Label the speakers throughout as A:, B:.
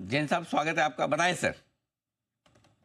A: जैन साहब, स्वागत है आपका, बताएं सर।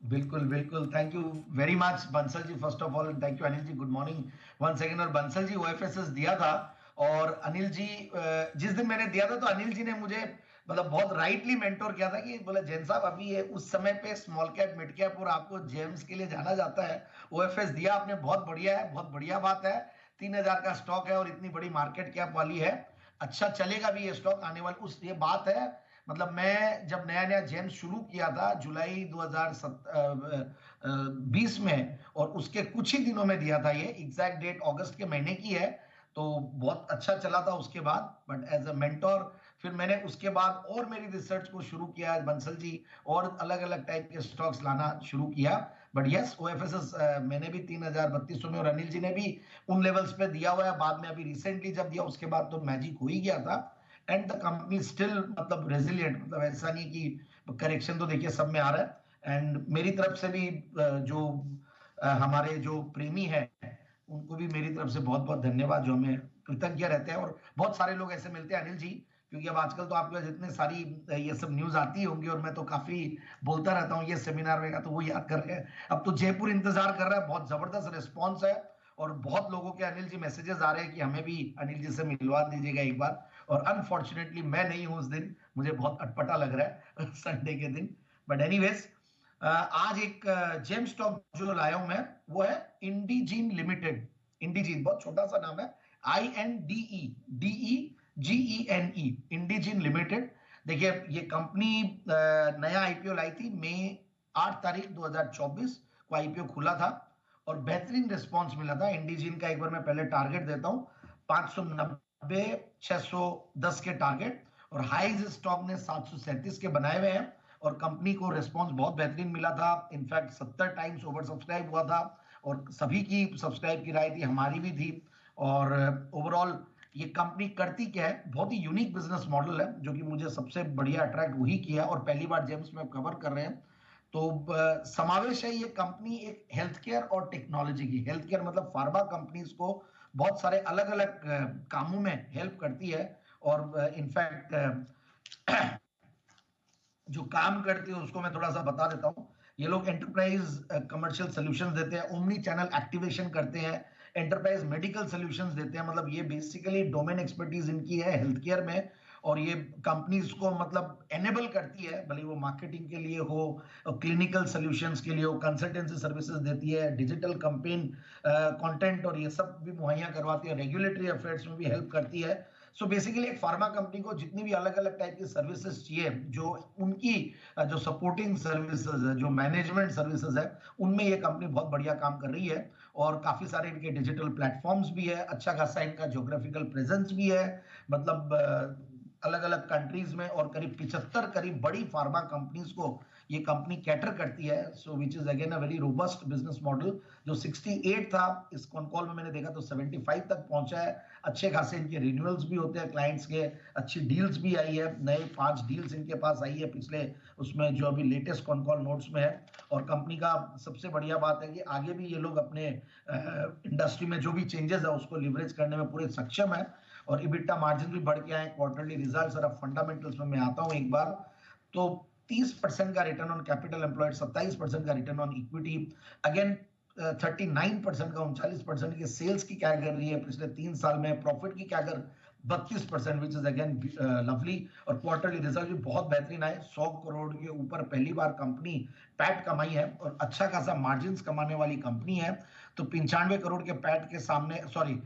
B: बिल्कुल बिल्कुल, thank you very much Bansal ji, first of all thank you Anil ji, good morning one second. और बंसल जी ओएफएसएस दिया था, और अनिल जी जिस दिन मैंने दिया था तो अनिल जी ने मुझे मतलब बहुत राइटली मेंटोर किया था कि बोले जैन साहब अभी ये उस समय पे स्मॉल कैप मिड कैप और आपको जेम्स के लिए जाना जाता है, ओएफएस दिया आपने, बहुत बढ़िया है, बहुत बढ़िया बात है। 3,000 का स्टॉक है और इतनी बड़ी मार्केट कैप वाली है, अच्छा चलेगा भी ये स्टॉक आने वाले उस ये बात है। मतलब मैं जब नया नया जेम्स शुरू किया था जुलाई 2020 में, और उसके कुछ ही दिनों में दिया था, ये एग्जैक्ट डेट अगस्त के महीने की है, तो बहुत अच्छा चला था उसके बाद। बट एज अ मेंटोर फिर मैंने उसके बाद और मेरी रिसर्च को शुरू किया बंसल जी, और अलग अलग टाइप के स्टॉक्स लाना शुरू किया। बट यस ओएफएसएस मैंने भी 3,032 में, और अनिल जी ने भी उन लेवल्स पे दिया हुआ है। बाद में अभी रिसेंटली जब दिया उसके बाद तो मैजिक हो ही गया था। एंड द कंपनी स्टिल मतलब रेजिलियंट, मतलब ऐसा नहीं कि करेक्शन तो देखिए सब में आ रहा है। एंड मेरी तरफ से भी जो हमारे जो प्रेमी हैं उनको भी मेरी तरफ से बहुत बहुत धन्यवाद, जो हमें कृतज्ञ रहते हैं। और बहुत सारे लोग ऐसे मिलते हैं अनिल जी, क्योंकि अब आजकल तो आपके पास जितने सारी ये सब न्यूज आती होंगी, और मैं तो काफी बोलता रहता हूँ ये सेमिनार में, तो वो याद कर रहे हैं। अब तो जयपुर इंतजार कर रहा है, बहुत जबरदस्त रिस्पॉन्स है, और बहुत लोगों के अनिल जी मैसेजेस आ रहे हैं कि हमें भी अनिल जी से मिलवा दीजिएगा एक बार। और अनफॉर्चुनेटली मैं नहीं हूं उस दिन, मुझे बहुत अटपटा लग रहा है संडे के दिन। बट एनीवेज आज एक जेम स्टॉक जो लाया हूं मैं, वो है इंडीजीन लिमिटेड। इंडीजीन बहुत छोटा सा नाम है, INDEGENE, इंडीजीन लिमिटेड। देखिए ये कंपनी नया आईपीओ लाई थी मई 8 तारीख 2024 को आईपीओ खुला था, और बेहतरीन रिस्पॉन्स मिला था। इंडीजीन का एक बार मैं पहले टारगेट देता हूं, 590 610 के टारगेट, और हाईज स्टॉक ने 737 के बनाए हुए हैं। और कंपनी को रिस्पांस बहुत बेहतरीन मिला था, इनफैक्ट 70 टाइम्स ओवर सब्सक्राइब हुआ था, और सभी की सब्सक्राइब की राय थी, हमारी भी थी। और ओवरऑल ये कंपनी करती क्या है, बहुत ही यूनिक बिजनेस मॉडल है, जो कि मुझे सबसे बढ़िया अट्रैक्ट वही किया, और पहली बार जेम्स में कवर कर रहे हैं। तो समावेश है ये कंपनी एक हेल्थ केयर और टेक्नोलॉजी की। हेल्थ केयर मतलब फार्मा कंपनीज को बहुत सारे अलग अलग कामों में हेल्प करती है, और इनफैक्ट जो काम करती है उसको मैं थोड़ा सा बता देता हूं। ये लोग एंटरप्राइज कमर्शियल सॉल्यूशंस देते हैं, ओमनी चैनल एक्टिवेशन करते हैं, एंटरप्राइज मेडिकल सॉल्यूशंस देते हैं, मतलब ये बेसिकली डोमेन एक्सपर्टीज इनकी है हेल्थ केयर में। और ये कंपनीज को मतलब एनेबल करती है, भले वो मार्केटिंग के लिए हो, क्लिनिकल सॉल्यूशंस के लिए हो, कंसल्टेंसी सर्विसेज देती है, डिजिटल कैंपेन कंटेंट और ये सब भी मुहैया करवाती है, रेगुलेटरी अफेयर्स में भी हेल्प करती है। सो बेसिकली एक फार्मा कंपनी को जितनी भी अलग अलग टाइप की सर्विसेज चाहिए, जो उनकी जो सपोर्टिंग सर्विसेज है, जो मैनेजमेंट सर्विसेज है, उनमें ये कंपनी बहुत बढ़िया काम कर रही है। और काफी सारे इनके डिजिटल प्लेटफॉर्म्स भी है, अच्छा खासा इनका ज्योग्राफिकल प्रेजेंस भी है, मतलब अलग अलग कंट्रीज में, और करीब 75 करीब बड़ी फार्मा कंपनीज को ये कंपनी कैटर करती है। So which is again a very robust business model. जो 68 था, इस कॉल में मैंने देखा तो 75 तक पहुंचा है। अच्छे खासे इनके रिन्यूअल्स भी होते हैं क्लाइंट्स के, अच्छी डील्स भी आई है, नए 5 डील्स इनके पास आई है पिछले उसमें, जो अभी लेटेस्ट कॉल नोट्स में है। और कंपनी का सबसे बढ़िया बात है कि आगे भी ये लोग अपने इंडस्ट्री में जो भी चेंजेस है उसको लिवरेज करने में पूरे सक्षम है। और इबिटा मार्जिन भी बढ़ के आए, क्वार्टरली रिजल्ट्स। और अब फंडामेंटल्स में मैं आता हूं एक बार, तो 30% का रिटर्न ऑन कैपिटल एम्प्लॉयड, 27% का रिटर्न ऑन इक्विटी, अगेन 39% का 39% की सेल्स की क्या कर रही है पिछले 3 साल में, प्रॉफिट की क्या कर 32%, विच इज अगेन लवली। और क्वार्टरली रिजल्ट भी बहुत बेहतरीन आए, 100 करोड़ के ऊपर पहली बार कंपनी पैट कमाई है, और अच्छा खासा मार्जिन कमाने वाली कंपनी है। तो 95 करोड़ के पैट के सामने, सॉरी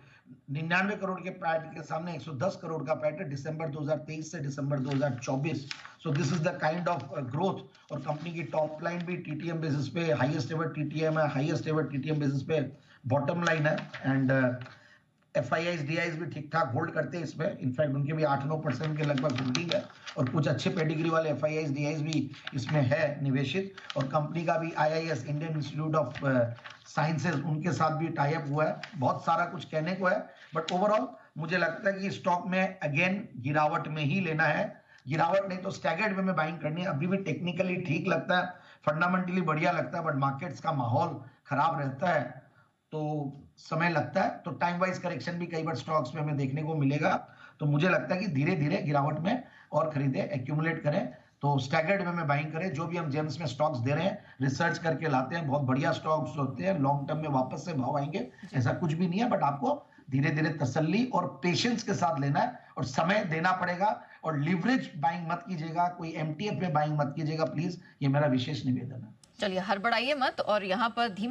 B: 99 करोड़ के पैट के सामने 110 करोड़ का पैट है दिसंबर 2023 से दिसंबर 2024। So this is the kind of growth. और कंपनी की टॉप लाइन भी टीटीएम बेसिस पे हाईएस्ट एवर टीटीएम है, हाईएस्ट एवर टीटीएम बेसिस पे बॉटम लाइन है। एंड एफआईआईज डीआईज भी ठीक ठाक होल्ड करते हैं इसमें, इनफैक्ट उनके भी 8-9% के लगभग होल्डिंग है, और कुछ अच्छे पेडिग्री वाले एफआईआईज डीआईज भी इसमें है निवेशित। और कंपनी का भी IIS Indian institute of sciences उनके साथ भी टाई अप हुआ है। बहुत सारा कुछ कहने को है, बट ओवरऑल मुझे लगता है कि स्टॉक में अगेन गिरावट में ही लेना है, गिरावट नहीं तो स्टैगर्ड वे में बाइंग करनी है। अभी भी टेक्निकली ठीक लगता है, फंडामेंटली बढ़िया लगता है, बट मार्केट्स का माहौल खराब रहता है, तो समय लगता है। तो टाइम वाइज करेक्शन भी कई बार स्टॉक्स में हमें देखने को मिलेगा। तो मुझे लगता है कि धीरे धीरे गिरावट में और खरीदे, एक्यूमुलेट करें, तो स्टैगर्ड वे में बाइंग करें। जो भी हम जेम्स में स्टॉक्स दे रहे हैं, रिसर्च करके लाते हैं, बहुत बढ़िया स्टॉक्स होते हैं, लॉन्ग टर्म में वापस से भाव आएंगे, ऐसा कुछ भी नहीं है। बट आपको धीरे धीरे तसल्ली और पेशेंस के साथ लेना है और समय देना पड़ेगा। और लिवरेज बाइंग मत कीजिएगा, कोई एमटीएफ में बाइंग मत कीजिएगा प्लीज, ये मेरा विशेष निवेदन है।
C: चलिए, हड़बड़ाइए मत और यहाँ पर धीमे